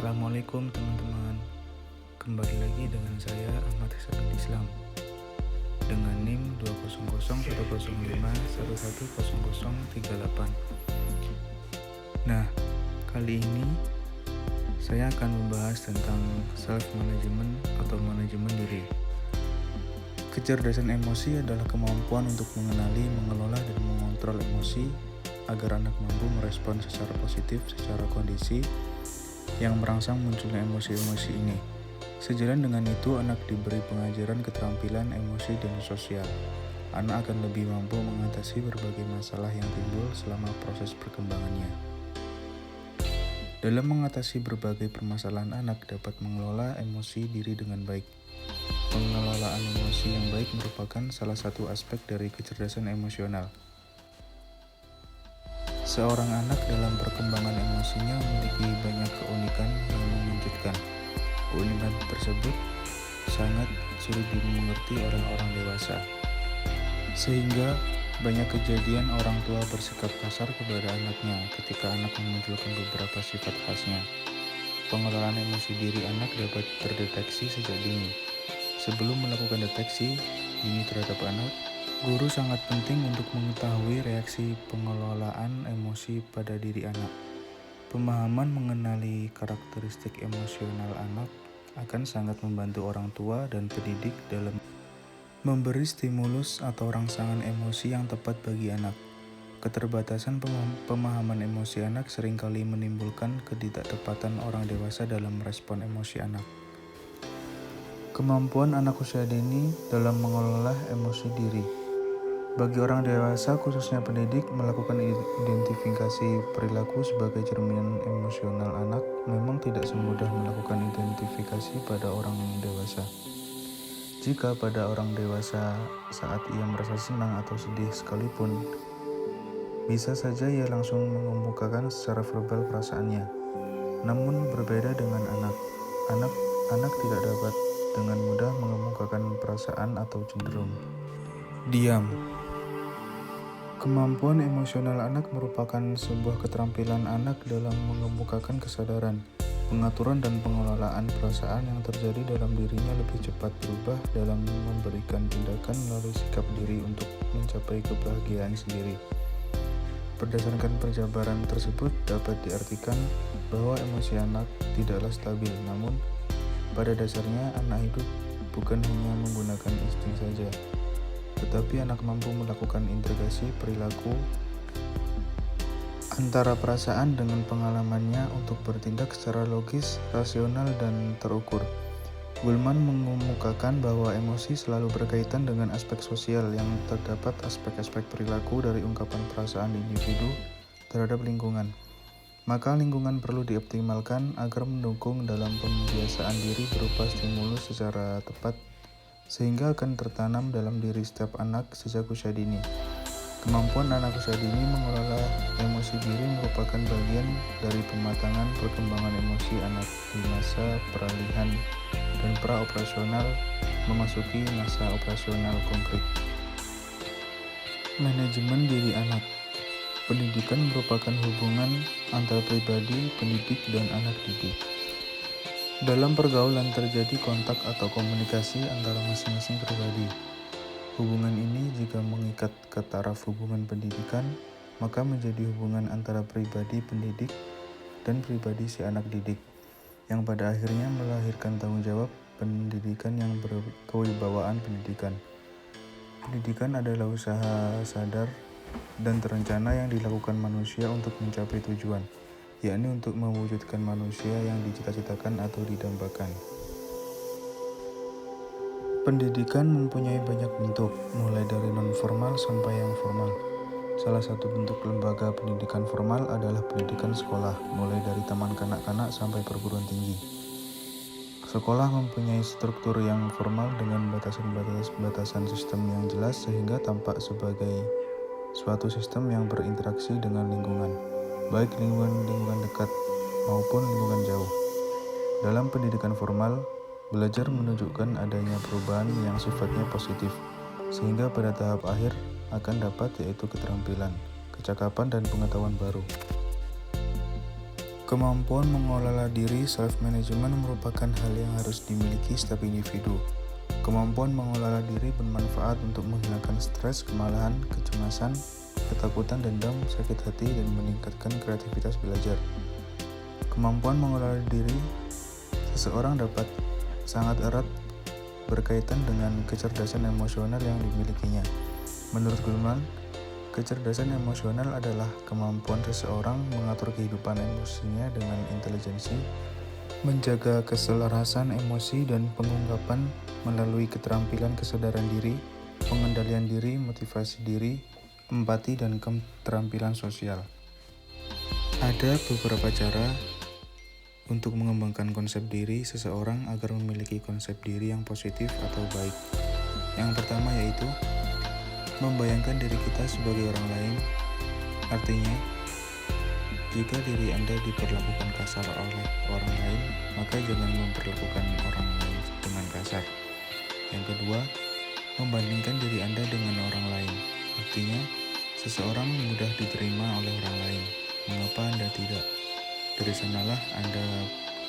Assalamualaikum teman-teman. Kembali lagi dengan saya Ahmad Hasanul Islam dengan NIM 200105110110038. Nah, kali ini saya akan membahas tentang self management atau manajemen diri. Kecerdasan emosi adalah kemampuan untuk mengenali, mengelola, dan mengontrol emosi agar anak mampu merespon secara positif secara kondisi yang merangsang munculnya emosi-emosi ini. Sejalan dengan itu, anak diberi pengajaran keterampilan emosi dan sosial. Anak akan lebih mampu mengatasi berbagai masalah yang timbul selama proses perkembangannya. Dalam mengatasi berbagai permasalahan, anak dapat mengelola emosi diri dengan baik. Pengelolaan emosi yang baik merupakan salah satu aspek dari kecerdasan emosional. Seorang anak dalam perkembangan emosinya memiliki banyak keunikan yang mengejutkan. Keunikan tersebut sangat sulit dimengerti oleh orang dewasa, sehingga banyak kejadian orang tua bersikap kasar kepada anaknya ketika anak memunculkan beberapa sifat khasnya. Pengelolaan emosi diri anak dapat terdeteksi sejak dini. Sebelum melakukan deteksi dini terhadap anak, guru sangat penting untuk mengetahui reaksi pengelolaan emosi pada diri anak. Pemahaman mengenali karakteristik emosional anak akan sangat membantu orang tua dan pendidik dalam memberi stimulus atau rangsangan emosi yang tepat bagi anak. Keterbatasan pemahaman emosi anak seringkali menimbulkan ketidaktepatan orang dewasa dalam merespon emosi anak. Kemampuan anak usia dini dalam mengelola emosi diri. Bagi orang dewasa, khususnya pendidik, melakukan identifikasi perilaku sebagai cerminan emosional anak memang tidak semudah melakukan identifikasi pada orang dewasa. Jika pada orang dewasa saat ia merasa senang atau sedih sekalipun, bisa saja ia langsung mengemukakan secara verbal perasaannya. Namun berbeda dengan anak tidak dapat dengan mudah mengemukakan perasaan atau cenderung diam. Kemampuan emosional anak merupakan sebuah keterampilan anak dalam mengemukakan kesadaran, pengaturan dan pengelolaan perasaan yang terjadi dalam dirinya lebih cepat berubah dalam memberikan tindakan melalui sikap diri untuk mencapai kebahagiaan sendiri. Berdasarkan penjabaran tersebut dapat diartikan bahwa emosi anak tidaklah stabil, namun pada dasarnya anak hidup bukan hanya menggunakan insting saja, tetapi anak mampu melakukan integrasi perilaku antara perasaan dengan pengalamannya untuk bertindak secara logis, rasional, dan terukur. Goleman mengemukakan bahwa emosi selalu berkaitan dengan aspek sosial yang terdapat aspek-aspek perilaku dari ungkapan perasaan individu terhadap lingkungan. Maka lingkungan perlu dioptimalkan agar mendukung dalam pembiasaan diri berupa stimulus secara tepat sehingga akan tertanam dalam diri setiap anak sejak usia dini. Kemampuan anak usia dini mengelola emosi diri merupakan bagian dari pematangan perkembangan emosi anak di masa peralihan dan pra-operasional memasuki masa operasional konkret. Manajemen diri anak. Pendidikan merupakan hubungan antara pribadi, pendidik, dan anak didik. Dalam pergaulan terjadi kontak atau komunikasi antara masing-masing pribadi. Hubungan ini jika mengikat ke taraf hubungan pendidikan, maka menjadi hubungan antara pribadi pendidik dan pribadi si anak didik, yang pada akhirnya melahirkan tanggung jawab pendidikan yang berkewibawaan pendidikan. Pendidikan adalah usaha sadar dan terencana yang dilakukan manusia untuk mencapai tujuan, yakni untuk mewujudkan manusia yang dicita-citakan atau didambakan. Pendidikan mempunyai banyak bentuk, mulai dari non-formal sampai yang formal. Salah satu bentuk lembaga pendidikan formal adalah pendidikan sekolah, mulai dari taman kanak-kanak sampai perguruan tinggi. Sekolah mempunyai struktur yang formal dengan batasan sistem yang jelas sehingga tampak sebagai suatu sistem yang berinteraksi dengan lingkungan, baik lingkungan dekat maupun lingkungan jauh. Dalam pendidikan formal, belajar menunjukkan adanya perubahan yang sifatnya positif, sehingga pada tahap akhir akan dapat yaitu keterampilan, kecakapan, dan pengetahuan baru. Kemampuan mengelola diri self-management merupakan hal yang harus dimiliki setiap individu. Kemampuan mengelola diri bermanfaat untuk menghilangkan stres, kemalahan, kecemasan, ketakutan, dendam, sakit hati, dan meningkatkan kreativitas belajar. Kemampuan mengelola diri seseorang dapat sangat erat berkaitan dengan kecerdasan emosional yang dimilikinya. Menurut Goleman, kecerdasan emosional adalah kemampuan seseorang mengatur kehidupan emosinya dengan intelijensi, menjaga keselarasan emosi dan pengungkapan melalui keterampilan kesadaran diri, pengendalian diri, motivasi diri, empati, dan keterampilan sosial. Ada beberapa cara untuk mengembangkan konsep diri seseorang agar memiliki konsep diri yang positif atau baik. Yang pertama yaitu membayangkan diri kita sebagai orang lain. Artinya, jika diri Anda diperlakukan kasar oleh orang lain, maka jangan memperlakukan orang lain dengan kasar. Yang kedua, membandingkan diri Anda dengan orang lain. Artinya, seseorang mudah diterima oleh orang lain. Mengapa Anda tidak? Dari sanalah Anda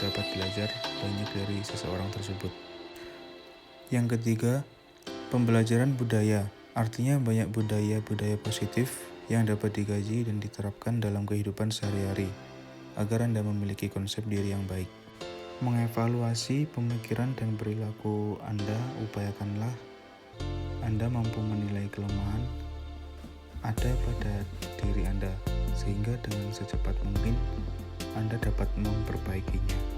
dapat belajar banyak dari seseorang tersebut. Yang ketiga, pembelajaran budaya. Artinya banyak budaya-budaya positif yang dapat digaji dan diterapkan dalam kehidupan sehari-hari agar Anda memiliki konsep diri yang baik. Mengevaluasi pemikiran dan perilaku Anda, upayakanlah Anda mampu menilai kelemahan ada pada diri Anda, sehingga dengan secepat mungkin Anda dapat memperbaikinya.